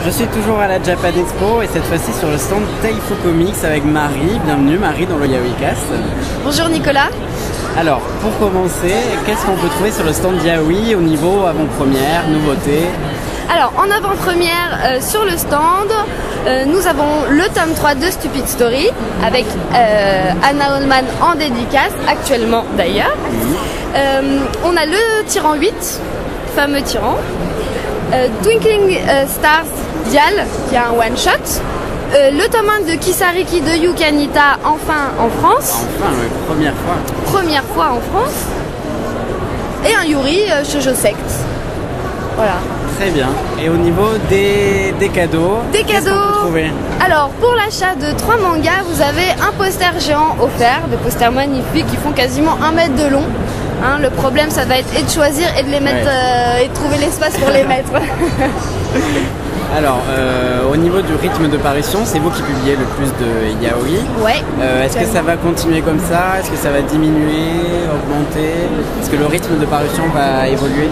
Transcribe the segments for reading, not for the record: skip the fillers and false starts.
Je suis toujours à la Japan Expo et cette fois-ci sur le stand Taifu Comics avec Marie. Bienvenue Marie dans le Yaoicast. Bonjour Nicolas. Alors pour commencer, qu'est-ce qu'on peut trouver sur le stand Yaoi au niveau avant-première, nouveautés? Alors en avant-première sur le stand, nous avons le tome 3 de Stupid Story avec Anna Oldman en dédicace, actuellement d'ailleurs. On a le tyran 8, fameux tyran. Twinkling Stars Dial qui a un one-shot. Le tome 1 de Kisariki de Yukanita, enfin en France. Enfin, oui, première fois. Première fois en France. Et un Yuri Shoujo Sect. Voilà. Très bien. Et au niveau des cadeaux, des cadeaux. Qu'on peut trouver? Alors pour l'achat de 3 mangas, vous avez un poster géant offert, des posters magnifiques qui font quasiment 1 mètre de long. Hein, le problème, ça va être et de choisir et de les mettre et de trouver l'espace pour les mettre. Alors, au niveau du rythme de parution, c'est vous qui publiez le plus de yaoi. Ouais. Est-ce que ça va continuer comme ça? Est-ce que ça va diminuer, augmenter? Est-ce que le rythme de parution va évoluer?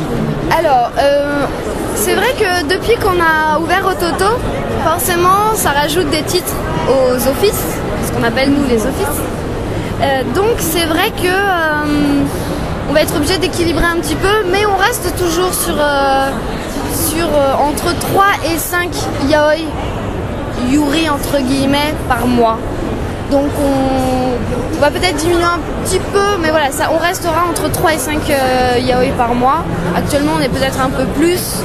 Alors, c'est vrai que depuis qu'on a ouvert Ototo, forcément, ça rajoute des titres aux offices, ce qu'on appelle nous les offices. Donc, c'est vrai que on va être obligé d'équilibrer un petit peu, mais on reste toujours sur entre 3 et 5 yaoi yuri entre guillemets par mois. Donc on va peut-être diminuer un petit peu, mais voilà, ça, on restera entre 3 et 5 yaoi par mois. Actuellement on est peut-être un peu plus,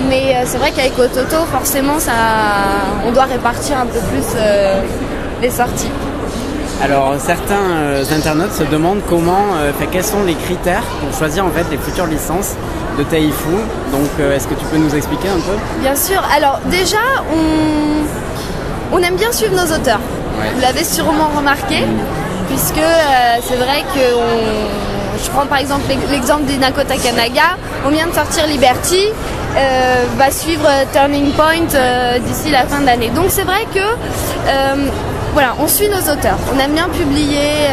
mais c'est vrai qu'avec Ototo forcément on doit répartir un peu plus les sorties. Alors certains internautes se demandent quels sont les critères pour choisir en fait les futures licences de Taifu. Donc est-ce que tu peux nous expliquer un peu? Bien sûr. Alors déjà on aime bien suivre nos auteurs. Ouais. Vous l'avez sûrement remarqué, puisque c'est vrai que je prends par exemple l'exemple d'Inako Takanaga. On vient de sortir Liberty, va suivre Turning Point d'ici la fin de l'année. Donc c'est vrai que voilà, on suit nos auteurs. On aime bien publier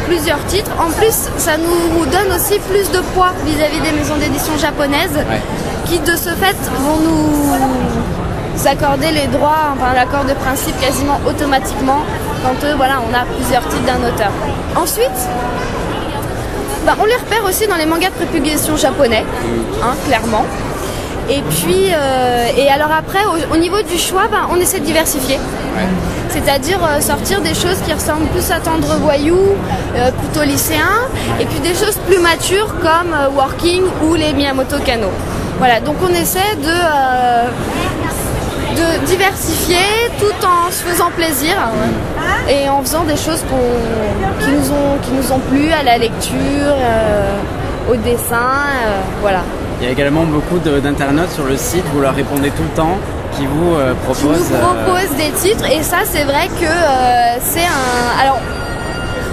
plusieurs titres. En plus, ça nous donne aussi plus de poids vis-à-vis des maisons d'édition japonaises, qui de ce fait vont nous accorder les droits, enfin l'accord de principe quasiment automatiquement quand voilà, on a plusieurs titres d'un auteur. Ensuite, on les repère aussi dans les mangas de prépublication japonais, hein, clairement. Et puis, et alors après, au niveau du choix, on essaie de diversifier. Ouais. C'est-à-dire sortir des choses qui ressemblent plus à Tendre Voyou, plutôt lycéen, et puis des choses plus matures comme Working ou les Miyamoto Kano. Voilà, donc on essaie de diversifier tout en se faisant plaisir et en faisant des choses qui nous ont plu à la lecture, au dessin, voilà. Il y a également beaucoup d'internautes sur le site, vous leur répondez tout le temps, qui vous proposent des titres, et ça c'est vrai que c'est un... Alors,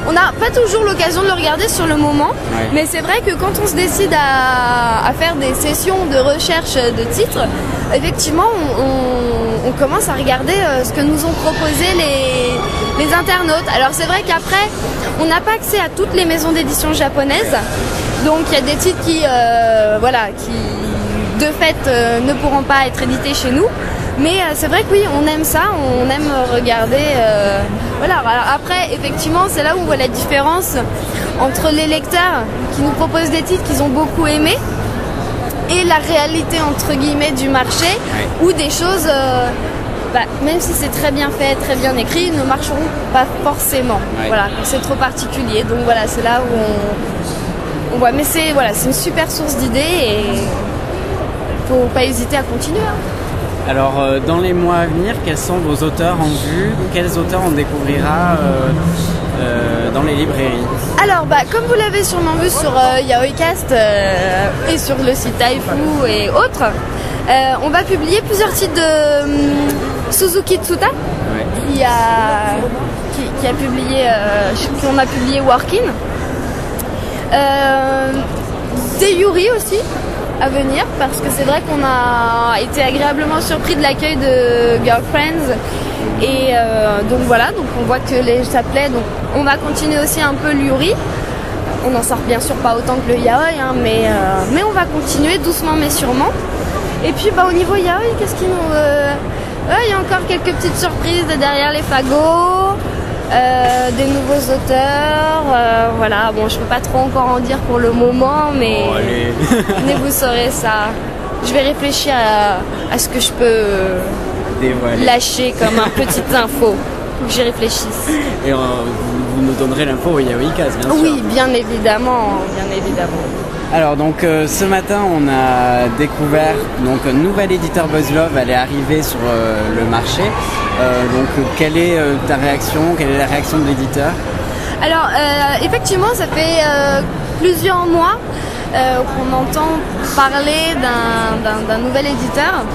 on n'a pas toujours l'occasion de le regarder sur le moment, mais c'est vrai que quand on se décide à faire des sessions de recherche de titres, effectivement on commence à regarder ce que nous ont proposé les internautes. Alors c'est vrai qu'après, on n'a pas accès à toutes les maisons d'édition japonaises, donc il y a des titres qui de fait ne pourront pas être édités chez nous. Mais c'est vrai que oui, on aime ça, on aime regarder. Voilà. Alors après, effectivement, c'est là où on voit la différence entre les lecteurs qui nous proposent des titres qu'ils ont beaucoup aimés et la réalité entre guillemets du marché, où des choses, même si c'est très bien fait, très bien écrit, ne marcheront pas forcément. Voilà, c'est trop particulier. Donc voilà, c'est là où on voit. Mais c'est une super source d'idées et faut pas hésiter à continuer. Alors, dans les mois à venir, quels sont vos auteurs en vue? Quels auteurs on découvrira dans les librairies? Alors, comme vous l'avez sûrement vu sur Yaoicast et sur le site Taifu et autres, on va publier plusieurs titres de Suzuki Tsuta, qui a publié, qu'on a publié Working. Des Yuri aussi à venir, parce que c'est vrai qu'on a été agréablement surpris de l'accueil de Girlfriends et donc voilà, donc on voit que ça plaît, donc on va continuer aussi un peu le Yuri. On n'en sort bien sûr pas autant que le yaoi, hein, mais on va continuer doucement mais sûrement. Et puis au niveau yaoi, qu'est-ce qu'il nous... il y a encore quelques petites surprises derrière les fagots, des nouveaux auteurs, voilà. Bon, je peux pas trop encore en dire pour le moment, mais, mais vous saurez ça. Je vais réfléchir à ce que je peux lâcher comme un petite info. Faut que j'y réfléchisse. Et vous nous donnerez l'info au Yaoicast, bien sûr. Oui, bien évidemment, bien évidemment. Alors donc ce matin on a découvert donc un nouvel éditeur BuzzLove allait arriver sur le marché. Donc quelle est ta réaction? Quelle est la réaction de l'éditeur? Alors effectivement ça fait plusieurs mois qu'on entend parler d'un nouvel éditeur.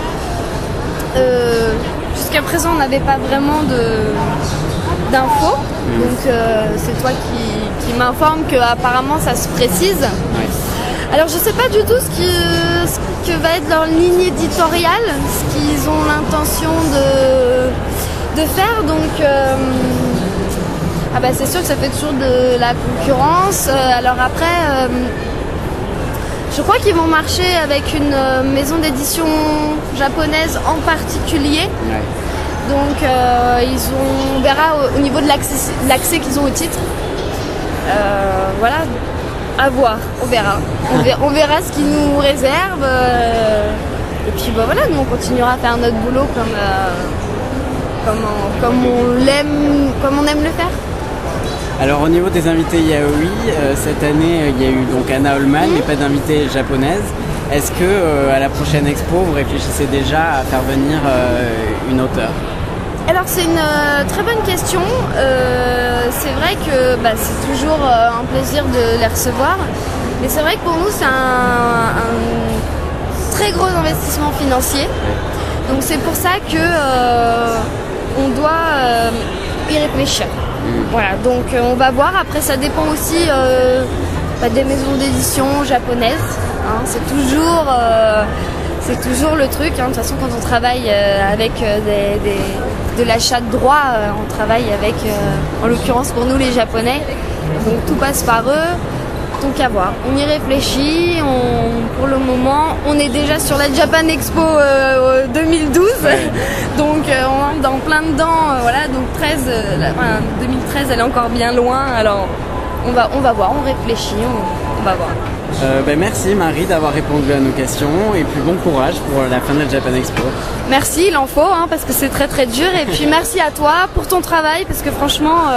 Jusqu'à présent on n'avait pas vraiment d'infos. Donc c'est toi qui m'informe qu'apparemment ça se précise. Ouais. Alors je sais pas du tout ce que va être leur ligne éditoriale, ce qu'ils ont l'intention de faire, donc c'est sûr que ça fait toujours de la concurrence. Alors après, je crois qu'ils vont marcher avec une maison d'édition japonaise en particulier. Ouais. Donc on verra au niveau de l'accès qu'ils ont au titre. Voilà. À voir, on verra. On verra ce qu'ils nous réservent. Et puis voilà, nous on continuera à faire notre boulot comme on aime le faire. Alors au niveau des invités yaoi, cette année il y a eu donc Anna Holman, mais pas d'invitée japonaise. Est-ce que à la prochaine expo vous réfléchissez déjà à faire venir une auteure? Alors c'est une très bonne question. C'est vrai que c'est toujours un plaisir de les recevoir. Mais c'est vrai que pour nous c'est un très gros investissement financier. Donc c'est pour ça que on doit y réfléchir. Voilà, donc on va voir. Après ça dépend aussi des maisons d'édition japonaises. Hein. C'est toujours le truc. Hein. De toute façon quand on travaille avec de l'achat de droits, on travaille avec, en l'occurrence pour nous les Japonais, donc tout passe par eux, donc à voir. On y réfléchit, pour le moment, on est déjà sur la Japan Expo 2012, donc on est dans plein dedans, voilà, donc 2013 elle est encore bien loin, alors on va voir, on réfléchit, on va voir. Merci Marie d'avoir répondu à nos questions et puis bon courage pour la fin de la Japan Expo. Merci, il en faut parce que c'est très très dur et puis merci à toi pour ton travail parce que franchement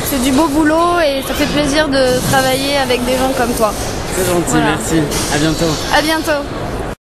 c'est du beau boulot et ça fait plaisir de travailler avec des gens comme toi. C'est gentil, voilà. Merci, à bientôt. À bientôt.